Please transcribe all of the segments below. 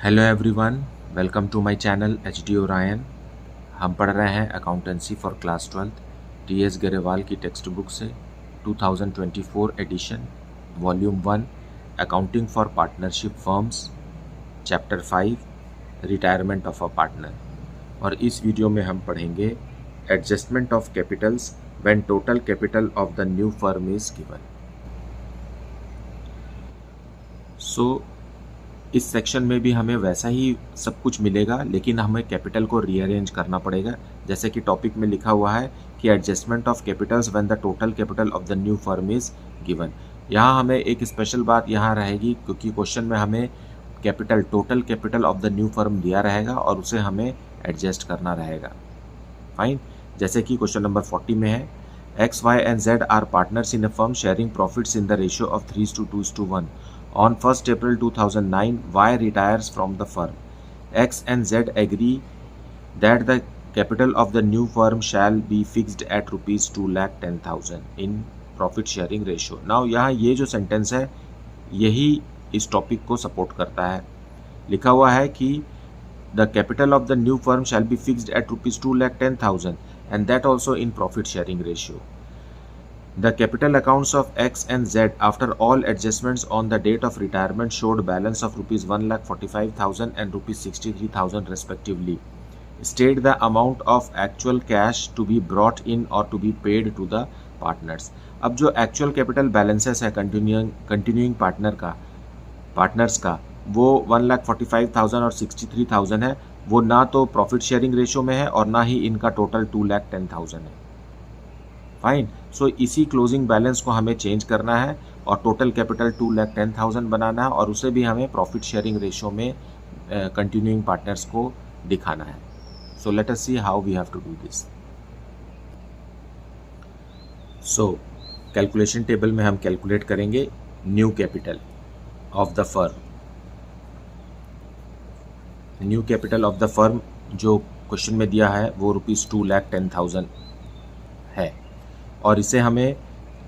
Hello everyone, welcome to my channel HD Orion. हम पढ़ रहे हैं accountancy for class 12 TS Grewal की टेक्स्ट बुक से 2024 edition volume 1 accounting for partnership firms chapter 5 retirement of a partner. और इस video में हम पढ़ेंगे adjustment of capitals when total capital of the new firm is given. So इस section में भी हमें वैसा ही सब कुछ मिलेगा, लेकिन हमें कैपिटल को रीअरेंज करना पड़ेगा। जैसे कि टॉपिक में लिखा हुआ है कि adjustment of capitals when the total capital of the new firm is given. यहाँ हमें एक स्पेशल बात यहाँ रहेगी, क्योंकि क्वेश्चन में हमें capital total capital of the new firm दिया रहेगा और उसे हमें एडजस्ट करना रहेगा। फाइन। जैसे कि क्वेश्चन नंबर 40 में है, X, Y and Z are partners in a firm sharing profits in the ratio of 3:2:1. On 1st April 2009, Y retires from the firm. X and Z agree that the capital of the new firm shall be fixed at rupees 2,10,000 in profit sharing ratio. Now यहाँ ये जो sentence है यही इस topic को support करता है। लिखा हुआ है कि the capital of the new firm shall be fixed at rupees 2,10,000 and that also in profit sharing ratio. The capital accounts of X and Z after all adjustments on the date of retirement showed balance of rupees 1,45,000 and rupees 63,000 respectively. State the amount of actual cash to be brought in or to be paid to the partners. अब जो actual capital balances है continuing partners का वो 1,45,000 और 63,000 है। वो ना तो प्रॉफिट शेयरिंग रेशियो में है और ना ही इनका टोटल 2,10,000 है। फाइन। सो इसी क्लोजिंग बैलेंस को हमें चेंज करना है और टोटल कैपिटल 2,10,000 बनाना है और उसे भी हमें प्रॉफिट शेयरिंग रेशियो में कंटिन्यूइंग पार्टनर्स को दिखाना है। So let us see how we have to do this. So calculation table में हम कैलकुलेट करेंगे new capital of the firm. New capital of the firm जो क्वेश्चन में दिया है वो रुपीज़ 2,10,000 है और इसे हमें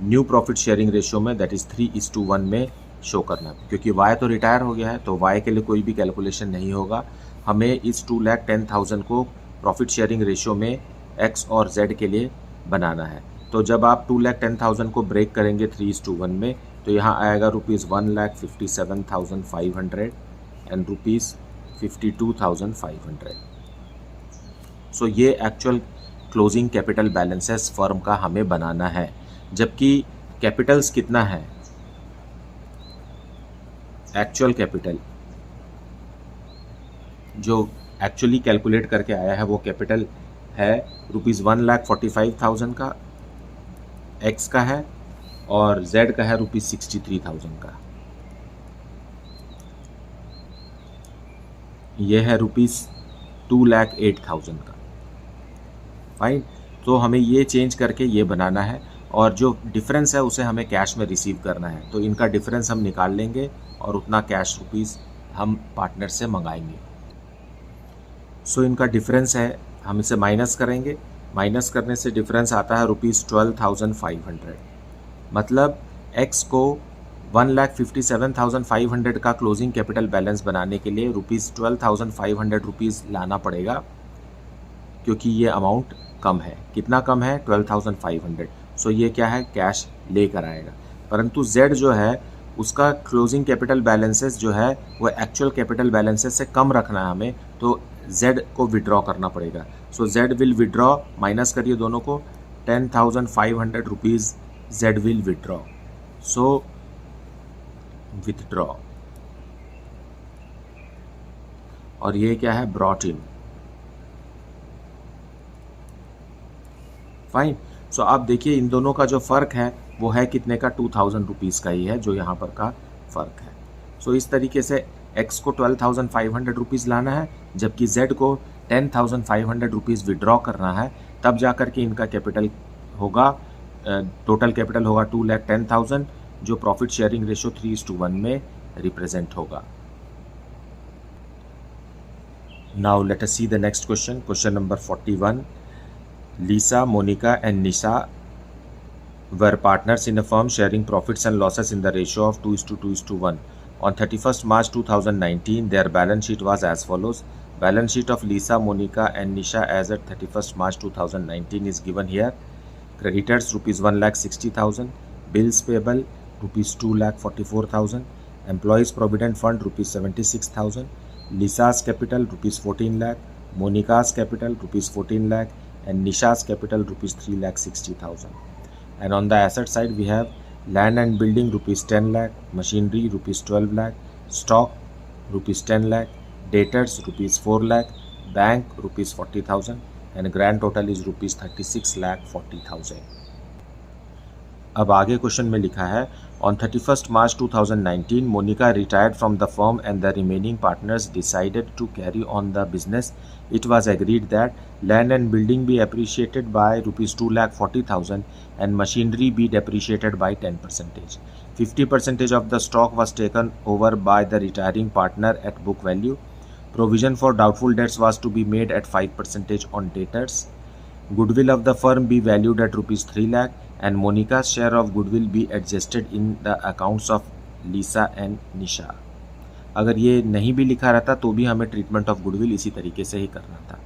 न्यू प्रॉफिट शेयरिंग रेशियो में दैट इज़ 3:1 में शो करना है। क्योंकि वाई तो रिटायर हो गया है तो वाई के लिए कोई भी कैलकुलेशन नहीं होगा। हमें इस 2,10,000 को प्रॉफिट शेयरिंग रेशियो में एक्स और जेड के लिए बनाना है। तो जब आप 2,10,000 को ब्रेक करेंगे 3:1 में तो यहाँ आएगा रुपीज़ 1,57,500 एंड रुपीज़ 52,500। सो ये actual closing capital balances firm का हमें बनाना है। जबकि कैपिटल्स कितना है, एक्चुअल कैपिटल जो एक्चुअली कैलकुलेट करके आया है वो कैपिटल है रुपीज़ 1,45,000 का, एक्स का है और जेड का है रुपीज़ 63,000 का। ये है रुपीज़ 2,08,000 का। फाइन। तो हमें ये चेंज करके ये बनाना है और जो डिफरेंस है उसे हमें कैश में रिसीव करना है। तो इनका डिफरेंस हम निकाल लेंगे और उतना कैश रुपीज़ हम पार्टनर से मंगाएंगे। सो इनका डिफरेंस है, हम इसे माइनस करेंगे। माइनस करने से डिफरेंस आता है रुपीज़ 12,500। मतलब एक्स को 1,57,500 का क्लोजिंग कैपिटल बैलेंस बनाने के लिए रुपीज़ 12,500 रुपीज़ लाना पड़ेगा, क्योंकि ये अमाउंट कम है। कितना कम है? 12,500। सो ये क्या है, कैश लेकर आएगा। परंतु Z जो है उसका क्लोजिंग कैपिटल बैलेंसेस जो है वो एक्चुअल कैपिटल बैलेंसेस से कम रखना है हमें, तो Z को विड्रॉ करना पड़ेगा। सो Z विल विड्रॉ, माइनस करिए दोनों को, 10,500 rupees Z will withdraw. So withdraw, और ये क्या है, ब्रॉट इन। फाइन। सो आप देखिए इन दोनों का जो फ़र्क है वो है कितने का, 2,000 रुपीज़ का ही है जो यहाँ पर का फ़र्क है। सो इस तरीके से एक्स को 12,500 रुपीज़ लाना है, जबकि जेड को 10,500 रुपीज़ विड्रॉ करना है। तब जा कर के इनका कैपिटल होगा, टोटल कैपिटल होगा 2,10,000 जो प्रॉफिट शेयरिंग रेशियो 3:1 में रिप्रेजेंट होगा। Now let us see the next question. Question number 41। Lisa, Monica and Nisha were partners in a firm sharing profits and losses in the ratio of 2:1. On 31st March 2019, their balance sheet was as follows. Balance sheet of Lisa, Monica and Nisha as at 31st March 2019 is given here. Creditors rupees 1,60,000, bills payable rupees 2,44,000, employees provident fund rupees 76,000, Lisa's capital rupees 14 lakh, Monica's capital rupees 14 lakh and Nisha's capital rupees 3,60,000. And on the asset side we have land and building rupees 10 lakh, machinery rupees 12 lakh, stock rupees 10 lakh, debtors rupees 4 lakh, bank rupees 40,000 and grand total is rupees 36,40,000. अब आगे question में लिखा है on 31st March 2019 Monica retired from the firm and the remaining partners decided to carry on the business. It was agreed that land and building be appreciated by rupees 2,40,000 and machinery be depreciated by 10%. 50% of the stock was taken over by the retiring partner at book value. Provision for doubtful debts was to be made at 5% on debtors. Goodwill of the firm be valued at rupees 3 lakh and Monica's share of goodwill be adjusted in the accounts of Lisa and Nisha. अगर ये नहीं भी लिखा रहता तो भी हमें treatment of goodwill इसी तरीके से ही करना था.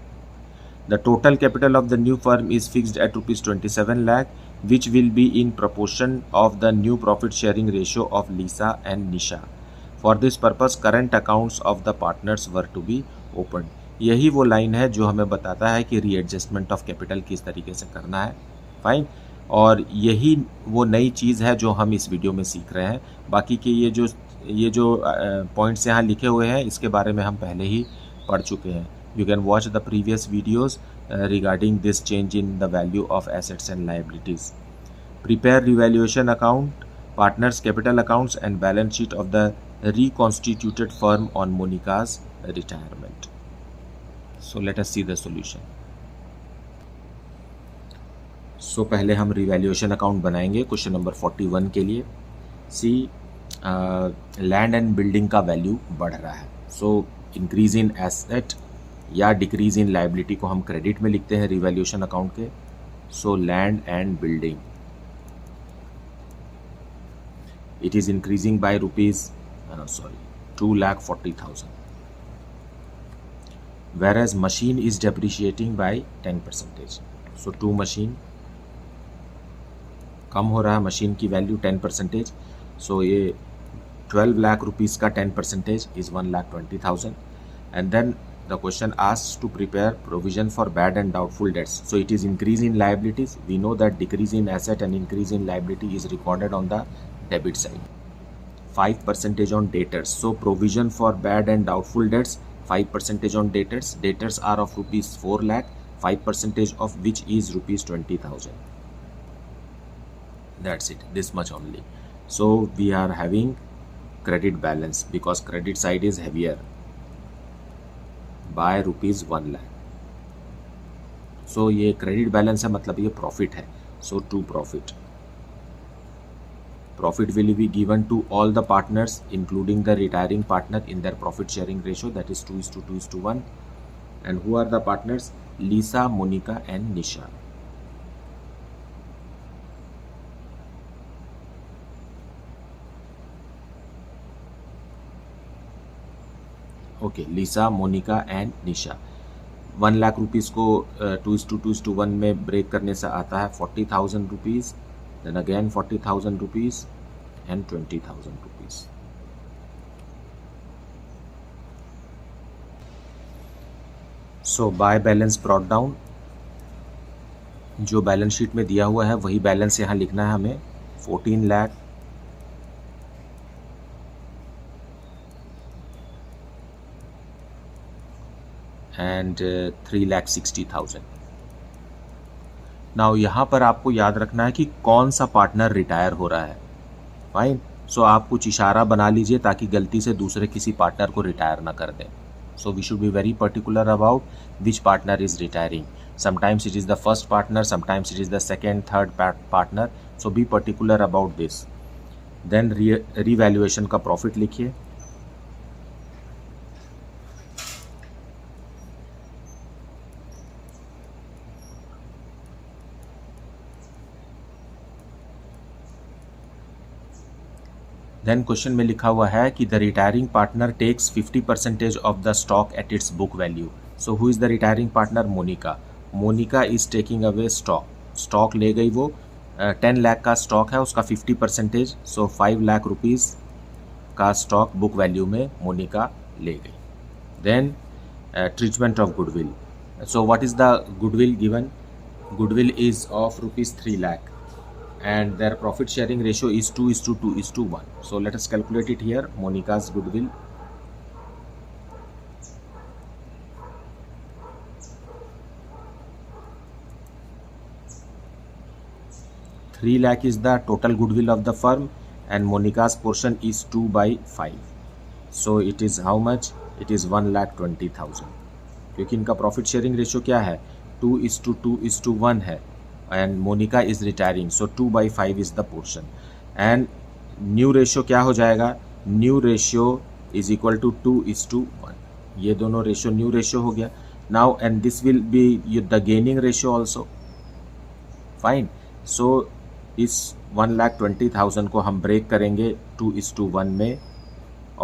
The total capital of the new firm is fixed at rupees 27 lakh, which will be in proportion of the new profit sharing ratio of Lisa and Nisha. For this purpose, current accounts of the partners were to be opened. यही वो line है जो हमें बताता है कि readjustment of capital किस तरीके से करना है. फाइन. और यही वो नई चीज़ है जो हम इस वीडियो में सीख रहे हैं. बाकी के ये जो पॉइंट्स यहाँ लिखे हुए हैं इसके बारे में हम पहले ही पढ़ चुके हैं. You can watch the previous videos regarding this change in the value of assets and liabilities. Prepare revaluation account, partners capital accounts and balance sheet of the reconstituted firm on Monica's retirement. So let us see the solution. So पहले हम revaluation account बनाएंगे question number 41 के लिए. सी land and building का value बढ़ रहा है. सो increase in asset या डिक्रीज इन लाइबिलिटी को हम क्रेडिट में लिखते हैं रिवैल्यूएशन अकाउंट के. So land and building it is increasing by rupees 2,40,000, whereas machine is depreciating by 10%. So two machine कम हो रहा है, मशीन की वैल्यू 10%. सो ये 12 लाख रुपीज़ का 10% is 1,20,000. and then the question asks to prepare provision for bad and doubtful debts. So it is increase in liabilities. We know that decrease in asset and increase in liability is recorded on the debit side. 5% on debtors. So provision for bad and doubtful debts, 5% on debtors. Debtors are of rupees 4 lakh, 5% of which is rupees 20,000. That's it, this much only. So we are having credit balance because credit side is heavier by rupees 1 lakh. So ये credit balance है, मतलब ये profit है. So to profit. Profit will be given to all the partners including the retiring partner in their profit sharing ratio, that is 2:2:1. And who are the partners? Lisa, Monica and Nisha. Okay, Lisa, Monica and Nisha. 1 lakh rupees को 2:2:1 में break करने से आता है 40,000 rupees, then again 40,000 rupees and 20,000 rupees. So by balance brought down, जो balance sheet में दिया हुआ है वही बैलेंस यहाँ लिखना है हमें. 14 लाख एंड 3,60,000. नाउ यहाँ पर आपको याद रखना है कि कौन सा पार्टनर रिटायर हो रहा है. फाइन. सो आप कुछ इशारा बना लीजिए ताकि गलती से दूसरे किसी पार्टनर को रिटायर ना कर दें. So we should be very particular about which partner is retiring. Sometimes it is the first partner, sometimes it is the second, third partner. So be particular about this. Then revaluation का profit लिखिए. Then question में लिखा हुआ है कि the retiring partner takes 50% of the stock at its book value. So who is the retiring partner? Monica. Monica is taking away stock ले गई वो. 10 लाख का स्टॉक है, उसका 50%, सो 5 लाख रुपीज़ का स्टॉक बुक वैल्यू में मोनिका ले गई. Then treatment of goodwill. So what is the goodwill given? Goodwill is of rupees 3 lakh and their profit sharing ratio is 2:2:1. So let us calculate it here. Monica's goodwill. 3 lakh is the total goodwill of the firm and Monica's portion is 2/5. So it is how much? It is 1,20,000. क्योंकि इनका profit sharing ratio क्या है? 2:2:1 है and Monica is retiring, so 2/5 is the portion. And new ratio क्या हो जाएगा? New ratio is equal to 2:1. ये दोनों रेशियो न्यू रेशियो हो गया. Now and this will be the gaining ratio also. Fine. So इस 1,20,000 को हम ब्रेक करेंगे 2:1 में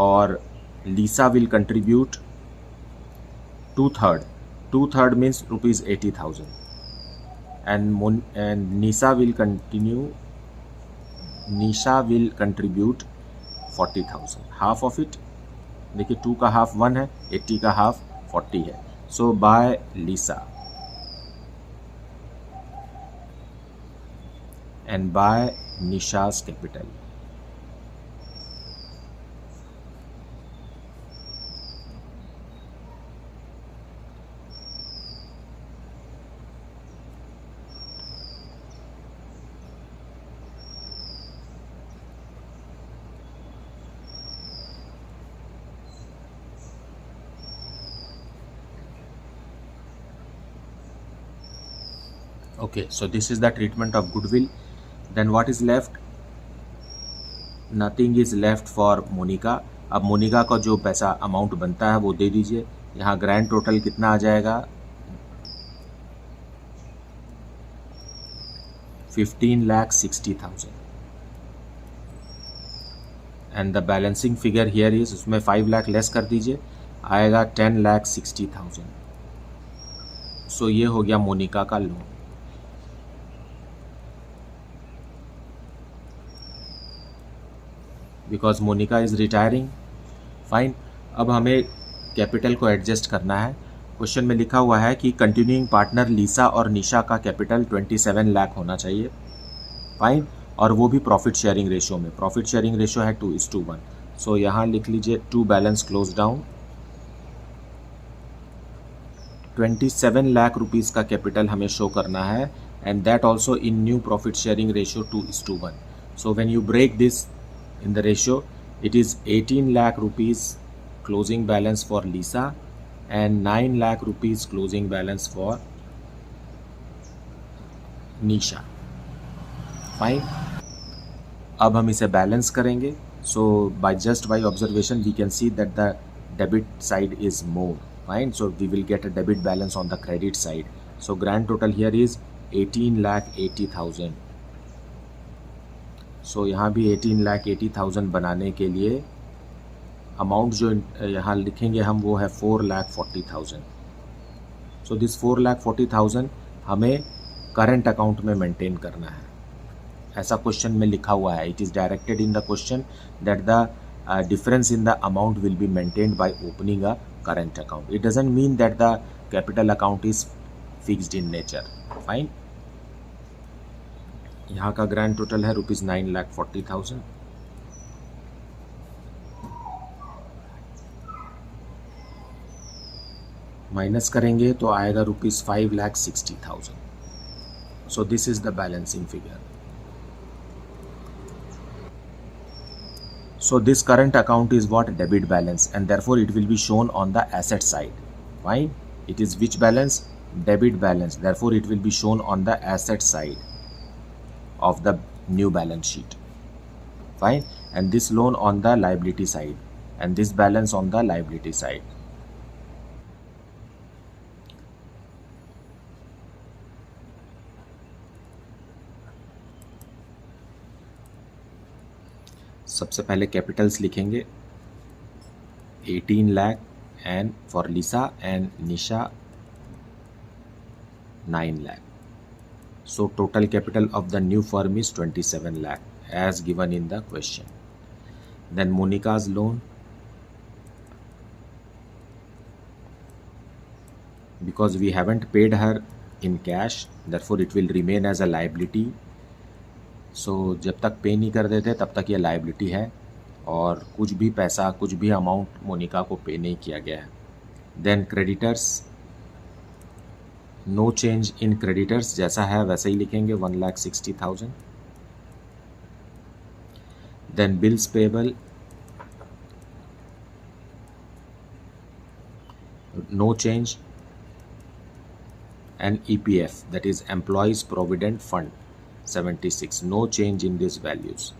और Lisa will contribute 2/3. 2/3 means rupees 80,000 and Nisha will contribute 40,000. half of it, देखिए 2 का हाफ 1 है, 80 का हाफ 40 है. So by Lisa and by Nisha's capital. Okay, so this is the treatment of goodwill. Then what is left? Nothing is left for Monica. अब मोनिका का जो पैसा amount बनता है वो दे दीजिए. यहाँ ग्रैंड टोटल कितना आ जाएगा? 15,60,000. And the balancing figure here is, उसमें 5 लाख लेस कर दीजिए, आएगा 10,60,000. सो ये हो गया मोनिका का loan. Because Monica is retiring. Fine. अब हमें कैपिटल को एडजस्ट करना है. क्वेश्चन में लिखा हुआ है कि कंटिन्यूइंग पार्टनर लीसा और निशा का कैपिटल 27 लाख होना चाहिए. फाइन. और वो भी प्रॉफिट शेयरिंग रेशियो में. प्रॉफिट शेयरिंग रेशियो है 2:1. सो यहाँ लिख लीजिए 2 balance close down. 27 lakh rupees का कैपिटल हमें शो करना है and that also in new profit sharing ratio 2:1. So when you break this in the ratio, it is 18 lakh rupees closing balance for Lisa and 9 lakh rupees closing balance for Nisha. Fine. अब हम इसे balance करेंगे. So by observation we can see that the debit side is more. Fine. So we will get a debit balance on the credit side. So grand total here is 18,80,000. सो यहाँ भी 18,80,000 बनाने के लिए amount जो यहाँ लिखेंगे हम वो है 4,40,000. सो दिस 4,40,000 हमें करंट अकाउंट में मेंटेन करना है. ऐसा क्वेश्चन में लिखा हुआ है. It is directed in the question that the difference in the amount will be maintained by opening a current account. It doesn't mean that the capital account is fixed in nature. Fine. यहाँ का grand total है rupees 9,40,000. Minus करेंगे तो आएगा rupees 5,60,000. So this is the balancing figure. So this current account is what? Debit balance and therefore it will be shown on the asset side. Fine. It is which balance? Debit balance. Therefore it will be shown on the asset side of the new balance sheet. Fine. And this loan on the liability side and this balance on the liability side. सबसे पहले Capitals लिखेंगे 18 lakh and for Lisa and Nisha 9 lakh. So total capital of the new firm is 27 lakh as given in the question. Then Monika's loan, because we haven't paid her in cash, therefore it will remain as a liability. So जब तक पे नहीं कर देते तब तक ये liability है और कुछ भी पैसा कुछ भी अमाउंट मोनिका को पे नहीं किया गया है. Then creditors, no change in creditors, जैसा है वैसे ही लिखेंगे 1,60,000. Then bills payable, no change. And EPF, that is employees provident fund 76, no change in this values.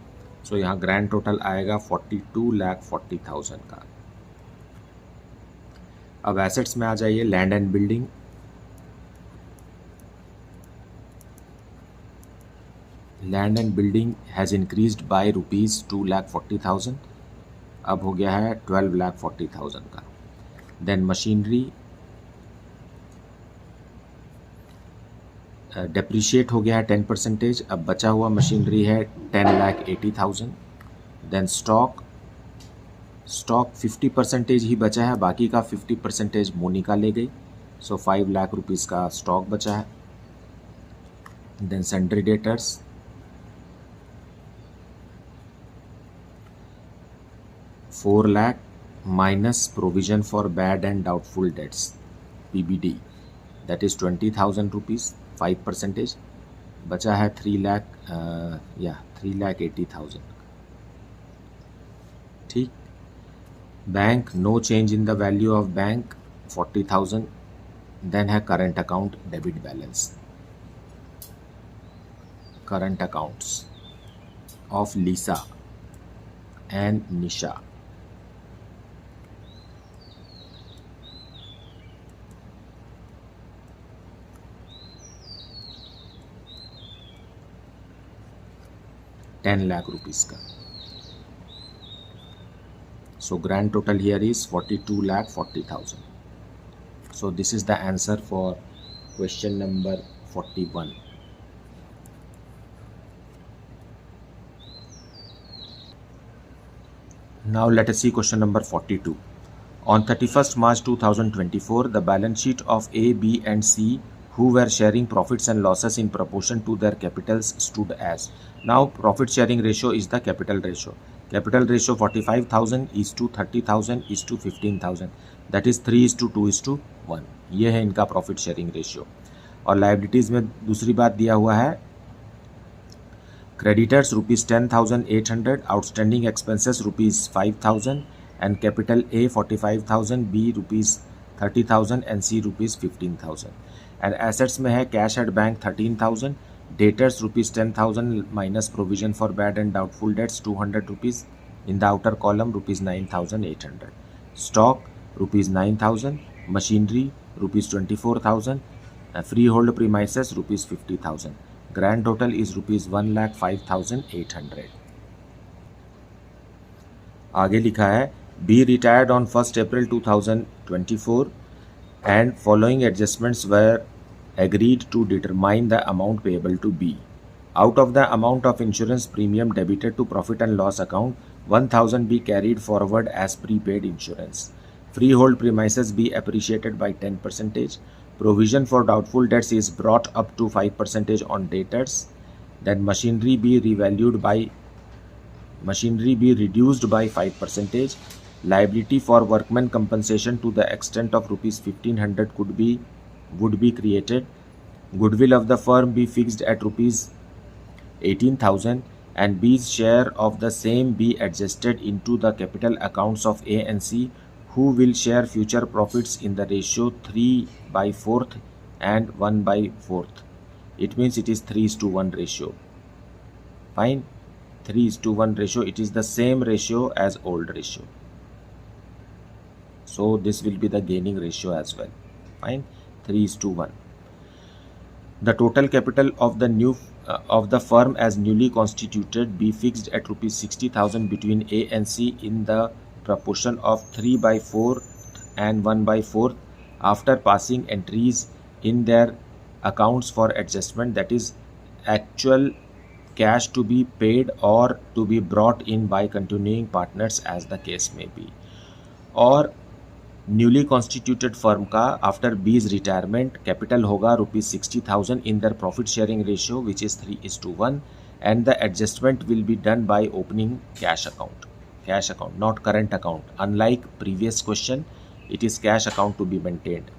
So यहाँ ग्रैंड टोटल आएगा 42,40,000 का. अब एसेट्स में आ जाइए. Land and building, land and building has increased by rupees 2,40,000, अब हो गया है 12,40,000 का. देन मशीनरी डेप्रिशिएट हो गया है 10%, अब बचा हुआ मशीनरी है 10,80,000. देन स्टॉक 50% ही बचा है, बाकी का 50% मोनिका ले गई. सो 5 लाख रुपीज़ का स्टॉक बचा है. Then sundry debtors, $4 lakh minus provision for bad and doubtful debts PBD, that is 20,000 rupees, 5%. बचा है 3,80,000. ठीक. Bank, no change in the value of bank 40,000. Then है current account debit balance, current accounts of Lisa and Nisha. ₹10 lakh का. So grand total here is 42,40,000. So this is the answer for question number 41. Now let us see question number 42. On 31st March 2024, the balance sheet of A, B and C, who were sharing profits and losses in proportion to their capitals, stood as. Now profit sharing ratio is the capital ratio. Capital ratio 45,000 is to 30,000 is to 15,000. That is 3:2:1. ये है इनका profit sharing ratio. और liabilities में दूसरी बात दिया हुआ है, creditors ₹10,800, outstanding expenses ₹5,000 and capital A 45,000, B ₹30,000 and C ₹15,000. And assets में है cash at bank 13,000, debtors ₹10,000 minus provision for bad and doubtful dates ₹200, in the outer column ₹9,800, stock ₹9,000, machinery ₹24,000, free hold premises ₹50,000. Grand total is ₹1,05,800. आगे लिखा है B retired on 1st April 2024 and following adjustments were agreed to determine the amount payable to B. Out of the amount of insurance premium debited to profit and loss account, 1,000 be carried forward as prepaid insurance. Freehold premises be appreciated by 10%. Provision for doubtful debts is brought up to 5% on debtors. Then machinery be reduced by 5%. Liability for workman compensation to the extent of ₹1,500 would be created. Goodwill of the firm be fixed at ₹18,000 and B's share of the same be adjusted into the capital accounts of A and C, who will share future profits in the ratio 3/4 and 1/4. It means it is 3:1 ratio. Fine. 3:1 ratio. It is the same ratio as old ratio. So this will be the gaining ratio as well. Fine. 3:1. The total capital of the new of the firm as newly constituted be fixed at rupees 60,000 between A and C in the proportion of 3/4 and 1/4 after passing entries in their accounts for adjustment, that is actual cash to be paid or to be brought in by continuing partners as the case may be. और newly constituted firm का after B's retirement capital होगा rupees 60,000 in their profit sharing ratio which is 3:1 and the adjustment will be done by opening cash account not current account. Unlike previous question it is cash account to be maintained.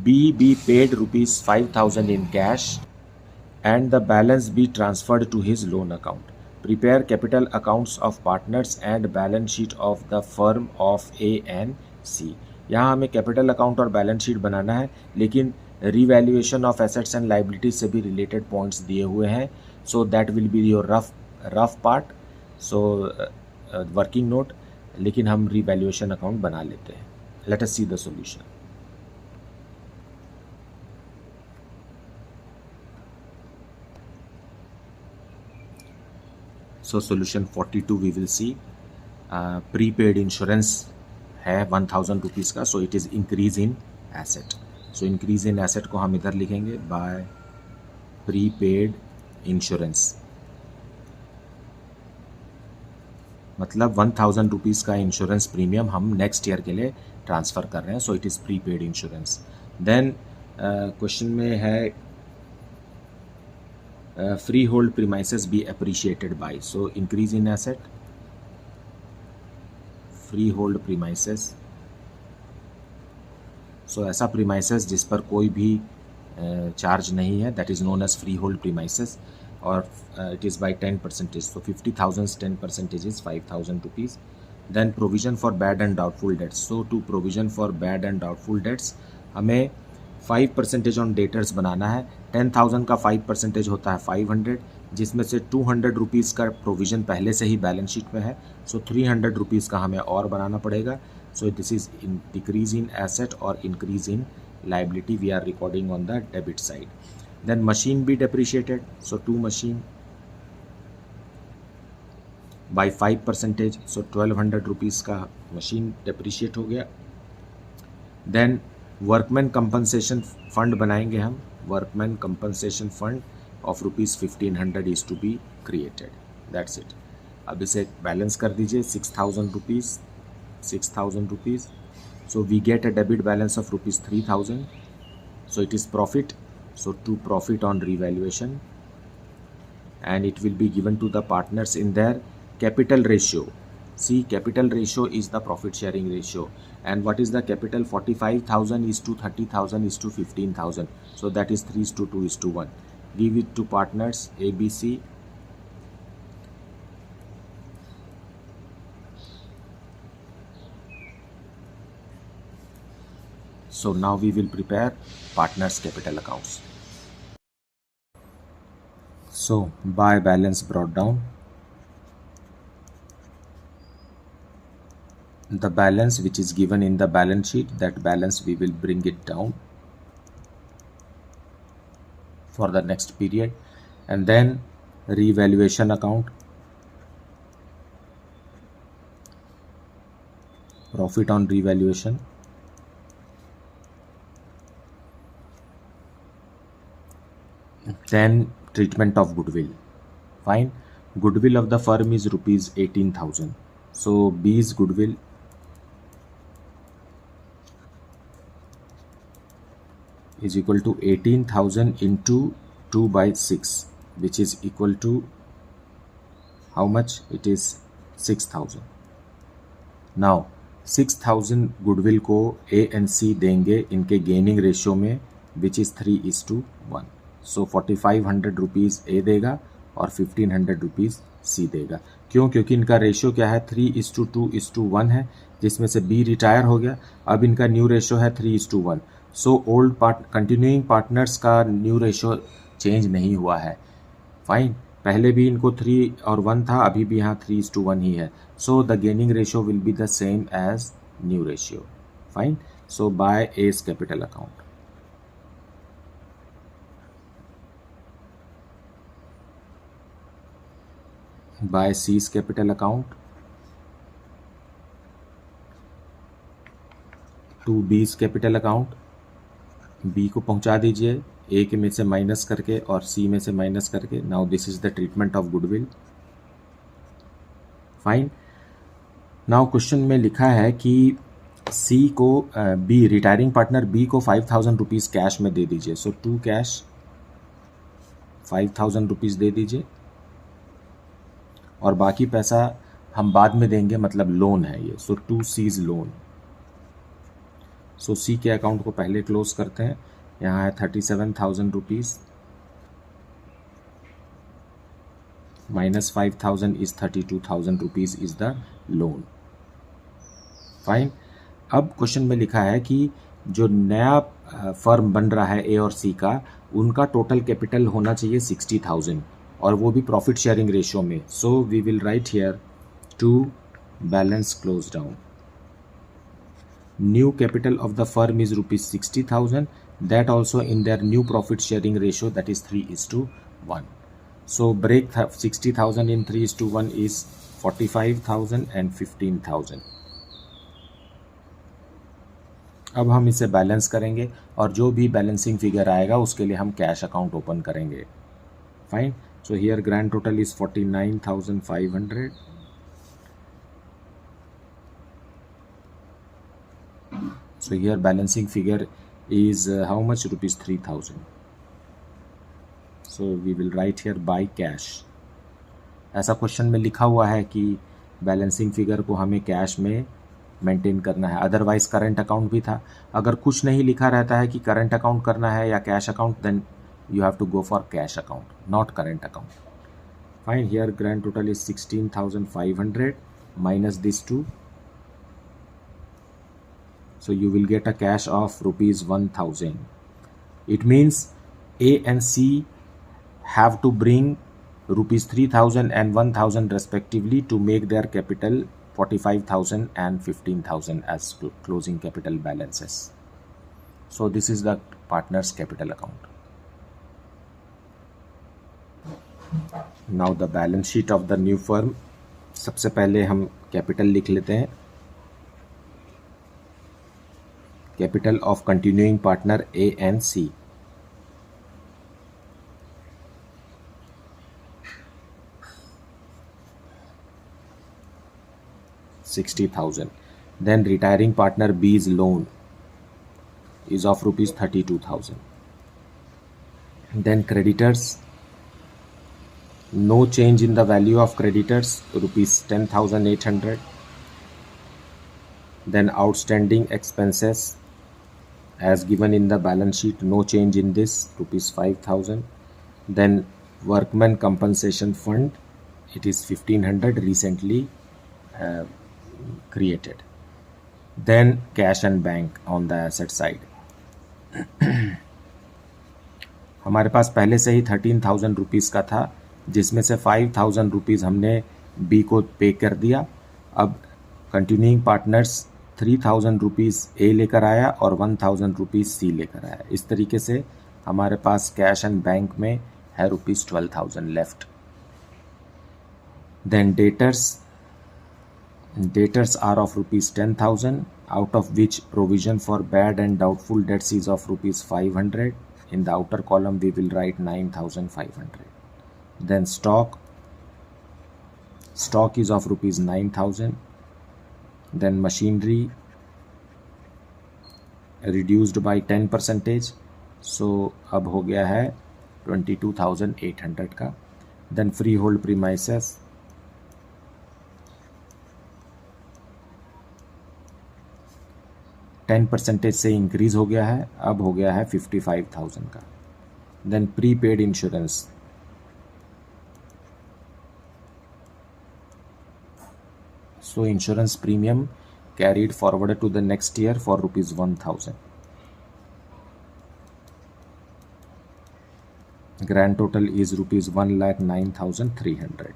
B be paid rupees 5,000 in cash and the balance be transferred to his loan account. Prepare capital accounts of partners and balance sheet of the firm of A and C. यहाँ हमें capital account और balance sheet बनाना है, लेकिन revaluation of assets and liabilities से भी related points दिए हुए हैं. सो that will be your rough part. So working note, लेकिन हम रीवैल्यूएशन अकाउंट बना लेते हैं. Let us see the solution. So solution 42 we will see. Prepaid insurance है 1,000 रुपीज़ का. So it is increase in asset. So increase in asset को हम इधर लिखेंगे by prepaid insurance. मतलब 1,000 रुपीज़ का इंश्योरेंस प्रीमियम हम नेक्स्ट ईयर के लिए ट्रांसफ़र कर रहे हैं. So it is prepaid insurance. Then question में है freehold premises be appreciated by. So increase in asset, freehold premises. So ऐसा प्रीमाइसेस जिस पर कोई भी चार्ज नहीं है, that is known as freehold premises, or it is by 10%. So 50,000's 10% is 5,000 rupees. Then provision for bad and doubtful debts. So to provision for bad and doubtful debts हमें 5% on debtors बनाना है. 10,000 का 5% होता है 500, जिसमें से 200 rupees का provision पहले से ही बैलेंस शीट में है. सो 300 रुपीज़ का हमें और बनाना पड़ेगा. So this is decrease in asset और increase in liability we are recording on the debit side. Then machine be depreciated. So 2 machine by 5%. So 1,200 rupees का मशीन depreciate हो गया. Then workman compensation fund बनाएंगे हम. Workman compensation fund of rupees 1,500 is to be created. That's it. अब इसे balance कर दीजिए. 6,000 rupees, 6,000 rupees. So we get a debit balance of rupees 3,000. So it is profit. So to profit on revaluation, and it will be given to the partners in their capital ratio. See, capital ratio is the profit sharing ratio, and what is the capital? 45,000 is to 30,000 is to 15,000. So that is 3:2:1. Give it to partners A, B, C. So now we will prepare partners capital accounts. So by balance brought down, the balance which is given in the balance sheet, that balance we will bring it down for the next period. And then revaluation account, profit on revaluation. Then treatment of goodwill. Fine. Goodwill of the firm is rupees 18,000. So B's goodwill is equal to 18,000 into 2/6, which is equal to how much? It is 6,000. Now 6,000 goodwill को A and C देंगे इनके gaining ratio में, which is 3:1. So 4,500 rupees ए देगा और 1,500 rupees सी देगा. क्यों? क्योंकि इनका रेशियो क्या है? 3:2:1 है, जिसमें से बी रिटायर हो गया. अब इनका न्यू रेशियो है 3:1. सो ओल्ड कंटिन्यूइंग पार्टनर्स का न्यू रेशियो चेंज नहीं हुआ है. फाइन. पहले भी इनको 3 और 1 था, अभी भी यहाँ 3:1 ही है. So the gaining ratio will be the same as new ratio. Fine. So by A's capital account. by C's capital account to B's capital account. B को पहुंचा दीजिए A के में से माइनस करके और C में से माइनस करके. Now this is the treatment of goodwill. Fine. Now question में लिखा है कि C को B रिटायरिंग पार्टनर B को 5,000 रुपीज़ कैश में दे दीजिए. सो टू कैश 5,000 रुपीज़ दे दीजिए और बाकी पैसा हम बाद में देंगे, मतलब लोन है ये. सो टू सीज लोन. सो सी के अकाउंट को पहले क्लोज करते हैं. यहाँ है 37,000 rupees minus 5,000 is 32,000 rupees is the loan. Fine. अब क्वेश्चन में लिखा है कि जो नया फर्म बन रहा है ए और सी का, उनका टोटल कैपिटल होना चाहिए 60,000 और वो भी प्रॉफिट शेयरिंग रेशियो में. So we will write here to balance close down. New capital of the firm is rupees 60,000. That also in their new profit sharing ratio, that is 3:1. So break 60,000 in 3:1 is 45,000 and 15,000. अब हम इसे balance करेंगे और जो भी balancing figure आएगा उसके लिए हम कैश अकाउंट ओपन करेंगे. Fine. So here grand total is 49,500. So here balancing figure is how much? Rupees 3,000. So we will write here by cash. ऐसा क्वेश्चन में लिखा हुआ है कि बैलेंसिंग फिगर को हमें कैश में मेंटेन करना है. अदरवाइज करंट अकाउंट भी था. अगर कुछ नहीं लिखा रहता है कि करंट अकाउंट करना है या cash account, then you have to go for cash account, not current account. Fine. Here grand total is 16,500 minus these two. So you will get a cash of rupees 1,000. It means A and C have to bring rupees 3,000 and 1,000 respectively to make their capital 45,000 and 15,000 as closing capital balances. So this is the partner's capital account. Now the balance sheet of the new firm. सबसे पहले हम capital लिख लेते हैं. Capital of continuing partner A and C. $60,000. Then retiring partner B's loan is of rupees 32,000. Then creditors, no change in the value of creditors, rupees 10,800. Then outstanding expenses as given in the balance sheet, no change in this, rupees 5,000. Then workman compensation fund, it is 1,500 recently created. Then cash and bank on the asset side. हमारे पास पहले से ही 13,000 rupees का था, जिसमें से 5,000 rupees हमने B को पे कर दिया. अब कंटिन्यूइंग पार्टनर्स 3,000 रुपीज़ ए लेकर आया और 1,000 रुपीज़ सी लेकर आया. इस तरीके से हमारे पास कैश एंड बैंक में है rupees 12,000 left. Then debtors are of rupees 10,000, out of which provision for bad and doubtful debts is of rupees 500. In the outer column we will write 9,500. Then stock is of rupees 9,000. Then machinery reduced by 10%, so अब हो गया है 22,800 का. Then freehold premises, %10 से increase हो गया है, अब हो गया है 55,000 का. Then prepaid insurance, so insurance premium carried forward to the next year for rupees 1,000. Grand total is rupees 1,09,300.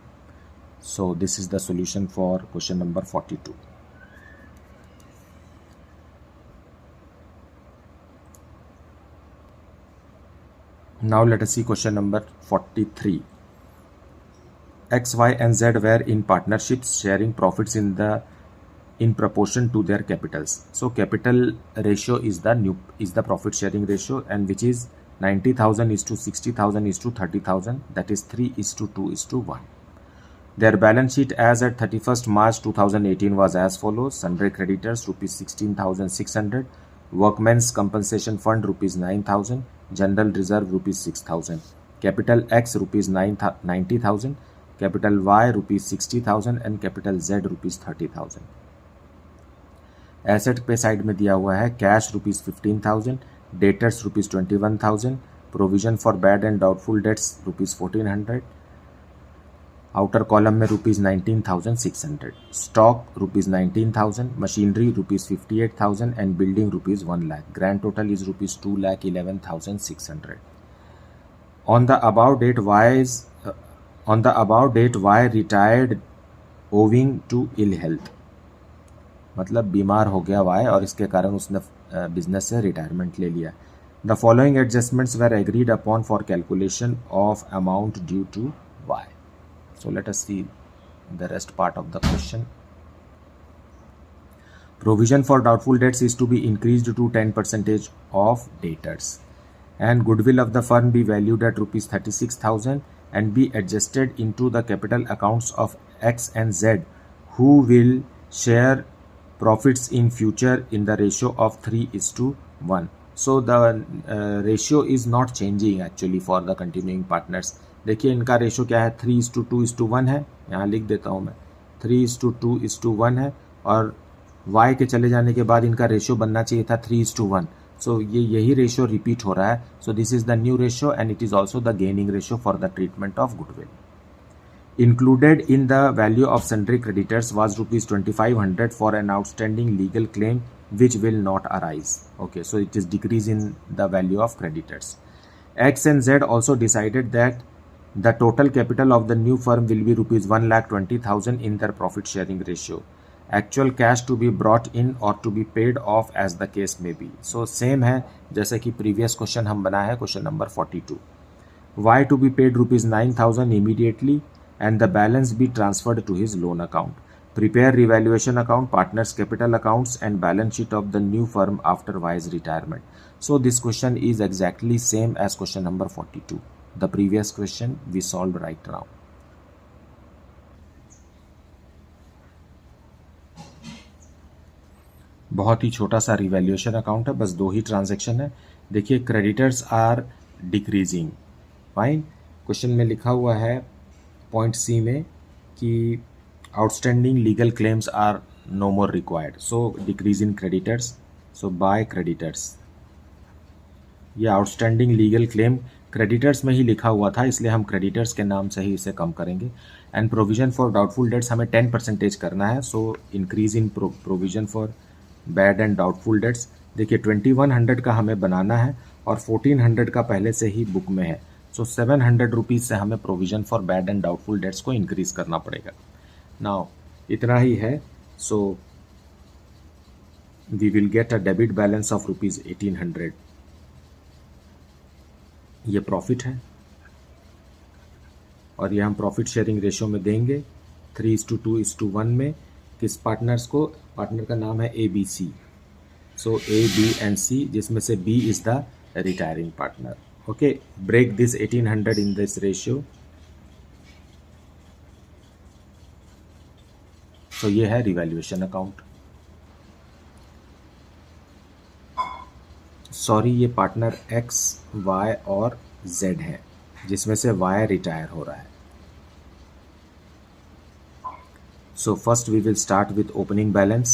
So this is the solution for question number 42. Now let us see question number 43. X, Y, and Z were in partnerships sharing profits in proportion to their capitals. So capital ratio is the profit sharing ratio, and which is 90,000 is to 60,000 is to 30,000, that is 3:2:1. Their balance sheet as at 31st March 2018 was as follows: sundry creditors rupees 16,600, workmen's compensation fund rupees 9,000, general reserve rupees 6,000, capital X rupees 90,000, capital Y rupees 60,000 and capital Z rupees 30,000. Asset पे side में दिया हुआ है cash rupees 15,000, debtors rupees 21,000, provision for bad and doubtful debts rupees 1,400, outer column में rupees 19,600, stock rupees 19,000, machinery rupees 58,000 and building rupees 1 lakh. Grand total is rupees 2,11,600. On the above date, Y retired owing to ill health. मतलब बीमार हो गया Y और इसके कारण उसने business से रिटायरमेंट ले लिया. The following adjustments were agreed upon for calculation of amount due to Y. So let us see the rest part of the question. Provision for doubtful debts is to be increased to 10% of debtors, and goodwill of the firm be valued at rupees 36,000 and be adjusted into the capital accounts of X and Z, who will share profits in future in the ratio of 3:1. So the ratio is not changing actually for the continuing partners. देखिए इनका ratio क्या है, 3:2:1 है. यहाँ लिख देता हूँ मैं, 3:2:1 है, और y के चले जाने के बाद इनका रेशियो बनना चाहिए था 3:1. सो यही रेशियो रिपीट हो रहा है. सो this is the new ratio and it is also the gaining ratio for the treatment of goodwill. Included in the value of sundry creditors was rupees 2,500 for an outstanding legal claim which will not arise. Okay, so it is decrease in the value of creditors. X and Z also decided that the total capital of the new firm will be rupees 1,20,000 in their profit sharing ratio. Actual cash to be brought in or to be paid off as the case may be. So same है जैसे कि previous question हम बनाया है, question number 42. Y to be paid rupees 9,000 immediately and the balance be transferred to his loan account. Prepare revaluation account, partners capital accounts and balance sheet of the new firm after Y's retirement. So this question is exactly same as question number 42. The previous question we solved right now. बहुत ही छोटा सा revaluation account है, बस 2 ही transaction है. देखिए creditors are decreasing. Fine. Question में लिखा हुआ है पॉइंट सी में कि outstanding legal claims are no more required, so decrease in creditors. So by creditors. ये आउटस्टैंडिंग लीगल क्लेम क्रेडिटर्स में ही लिखा हुआ था, इसलिए हम क्रेडिटर्स के नाम से ही इसे कम करेंगे. And provision for doubtful debts हमें 10% करना है, सो increase in provision for bad and doubtful dates. देखिए 2100 का हमें बनाना है और 1400 का पहले से ही बुक में है. सो 700 रुपीज़ से हमें provision for bad and doubtful debts को इंक्रीज करना पड़ेगा. नाउ इतना ही है. So we will get a debit balance of rupees 1800. ये प्रॉफिट है और ये हम प्रॉफिट शेयरिंग रेशियो में देंगे 3:2:1 में. किस पार्टनर्स को? पार्टनर का नाम है ABC. So A, B and C, जिसमें से B is the retiring partner. Okay, break this 1800 in this ratio. So ये है रिवैल्यूएशन अकाउंट. सॉरी, ये पार्टनर X, Y और Z है, जिसमें से Y रिटायर हो रहा है. So first we will start with opening balance.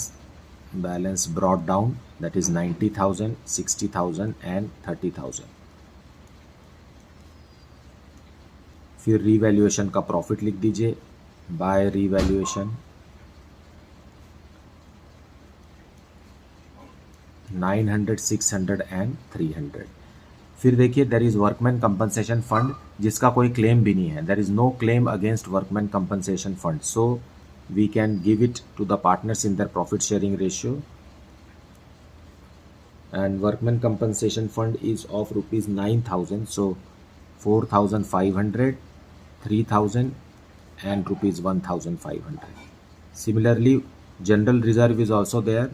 Balance brought down, that is 90,000, 60,000 and 30,000. फिर रीवैल्यूएशन का प्रॉफिट लिख दीजिए. By revaluation 900, 600 and 300. फिर देखिए there is workman compensation fund, जिसका कोई क्लेम भी नहीं है. There is no claim against workman compensation fund, so we can give it to the partners in their profit sharing ratio. And workman compensation fund is of rupees 9,000, so 4,500, 3,000 and rupees 1500. Similarly, general reserve is also there.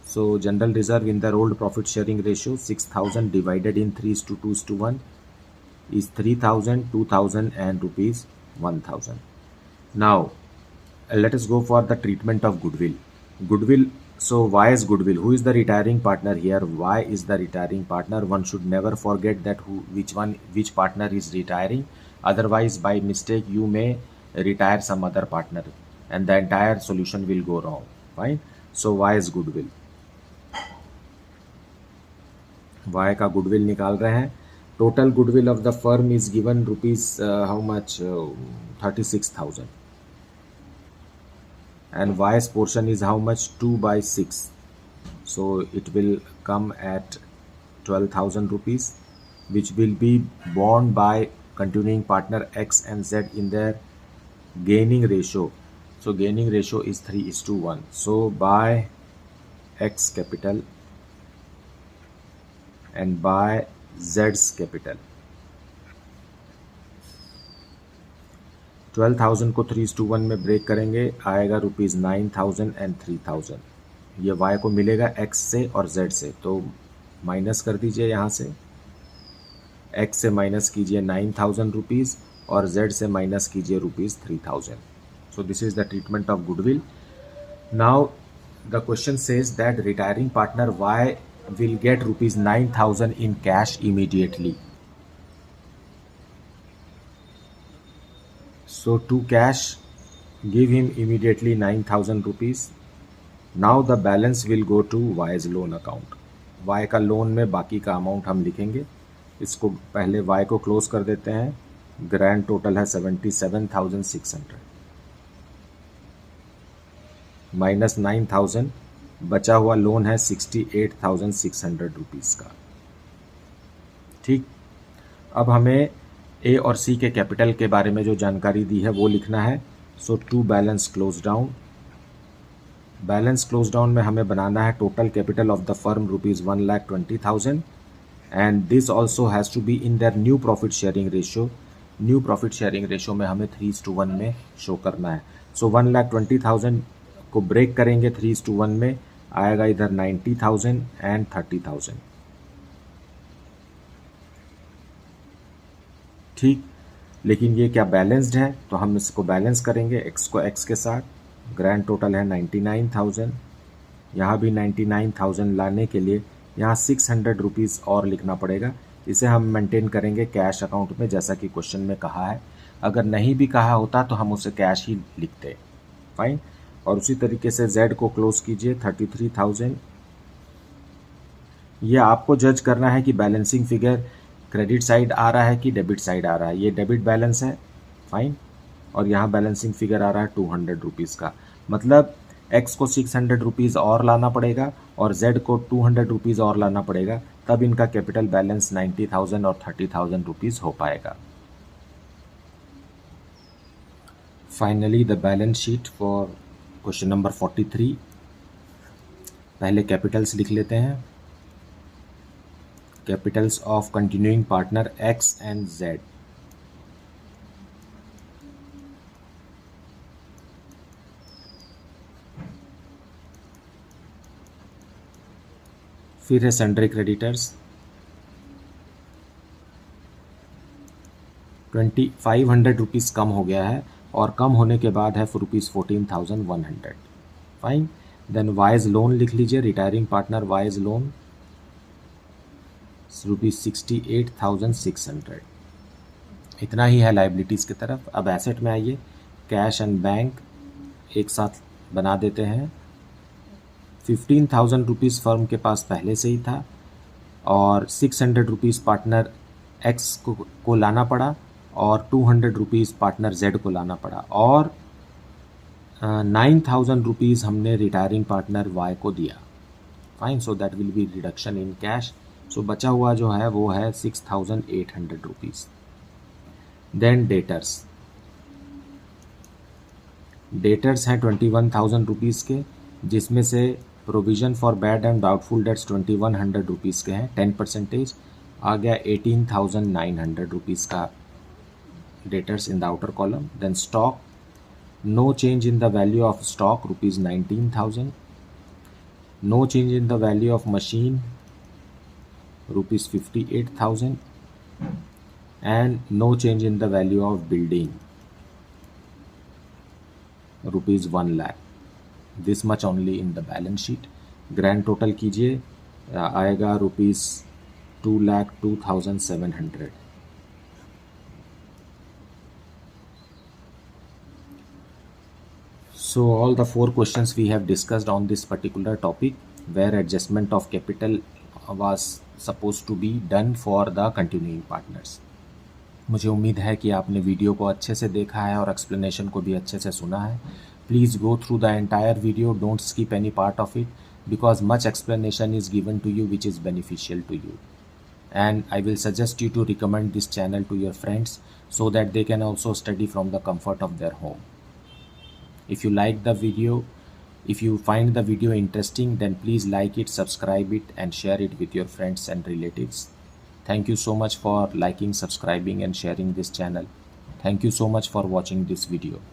So general reserve in the old profit sharing ratio, 6000 divided in 3:2:1 is 3000, 2000 and rupees 1000. Now let us go for the treatment of goodwill. Goodwill. So why is goodwill? Who is the retiring partner here? Why is the retiring partner? One should never forget that which partner is retiring. Otherwise, by mistake, you may retire some other partner, and the entire solution will go wrong. Fine. So why is goodwill? Y का goodwill निकाल रहे हैं. Total goodwill of the firm is given rupees how much 36,000 and y's portion is how much 2/6, so it will come at 12,000 rupees, which will be borne by continuing partner X and Z in their gaining ratio. So gaining ratio is 3:1. So by X capital and by Z's capital. 12,000 को 3:1 में break करेंगे, आएगा rupees 9,000 and 3,000. ये Y को मिलेगा X से और Z से, तो माइनस कर दीजिए यहाँ से. X से माइनस कीजिए 9,000 रुपीज़ और Z से माइनस कीजिए rupees 3,000. So this is the treatment of goodwill. Now the question says that retiring partner Y will get rupees 9,000 in cash immediately. So to cash, give him immediately 9,000 rupees. Now the balance will go to Y's loan account. Y का loan में बाकी का amount हम लिखेंगे. इसको पहले Y को close कर देते हैं. ग्रैंड टोटल है 77,600 माइनस 9,000. बचा हुआ लोन है 68,600 रुपीज़ का. ठीक. अब हमें ए और सी के कैपिटल के बारे में जो जानकारी दी है वो लिखना है. So to balance close down. Balance close down में हमें बनाना है total capital of the firm rupees 1,20,000 and this also has to be in their new profit sharing ratio. New profit sharing ratio में हमें 3:1 में शो करना है. सो 1,20,000 को ब्रेक करेंगे 3:1 में, आएगा इधर 90,000 एंड 30,000. ठीक. लेकिन ये क्या बैलेंस्ड है, तो हम इसको बैलेंस करेंगे एक्स को एक्स के साथ. ग्रैंड टोटल है 99,000. यहाँ भी 99,000 लाने के लिए यहाँ 600 रुपीज़ और लिखना पड़ेगा. इसे हम मेंटेन करेंगे कैश अकाउंट में, जैसा कि क्वेश्चन में कहा है. अगर नहीं भी कहा होता तो हम उसे कैश ही लिखते. फाइन. और उसी तरीके से Z को क्लोज कीजिए 33,000. ये आपको जज करना है कि बैलेंसिंग फिगर क्रेडिट साइड आ रहा है कि डेबिट साइड आ रहा है. ये डेबिट बैलेंस है. फाइन. और यहाँ बैलेंसिंग फिगर आ रहा है 200 रुपीज़ का. मतलब X को 600 रुपीज़ और लाना पड़ेगा और Z को 200 रुपीज़ और लाना पड़ेगा, तब इनका कैपिटल बैलेंस 90,000 और 30,000 रुपीज़ हो पाएगा. Finally the balance sheet for question number 43. पहले कैपिटल्स लिख लेते हैं. Capitals of continuing partner X and Z. फिर है सन्ड्री क्रेडिटर्स. 500 रुपीज़ कम हो गया है और कम होने के बाद है rupees 14,100. Fine. Then Y's loan लिख लीजिए. Retiring partner Y's loan rupees 68,600. इतना ही है लाइबिलिटीज़ की तरफ. अब एसेट में आइए. कैश एंड बैंक एक साथ बना देते हैं. 15,000 रुपीज़ फर्म के पास पहले से ही था और 600 रुपीज़ पार्टनर X को लाना पड़ा और 200 रुपीज़ पार्टनर Z को लाना पड़ा और 9,000 रुपीज़ हमने रिटायरिंग पार्टनर Y को दिया. Fine. So that will be reduction in cash. सो बचा हुआ जो है वो है 6,800 रुपीज़. Then debtors. डेटर्स हैं 21,000 रुपीज़ के, जिसमें से provision for bad and doubtful debts 2,100 rupees के हैं. 10% आ गया 18,900 रुपीज़ का debtors in the outer column. Then stock No change in the value of stock, rupees 19,000. No change in the value of machine, rupees 58,000. And no change in the value of building, rupees 1 lakh. This much only in the balance sheet. Grand total कीजिए, आएगा rupees 2,02,700. So all the 4 questions we have discussed on this particular topic where adjustment of capital was supposed to be done for the continuing partners. मुझे उम्मीद है कि आपने video को अच्छे से देखा है और एक्सप्लेनेशन को भी अच्छे से सुना है. Please go through the entire video, don't skip any part of it because much explanation is given to you which is beneficial to you. And I will suggest you to recommend this channel to your friends so that they can also study from the comfort of their home. If you like the video, if you find the video interesting, then please like it, subscribe it and share it with your friends and relatives. Thank you so much for liking, subscribing and sharing this channel. Thank you so much for watching this video.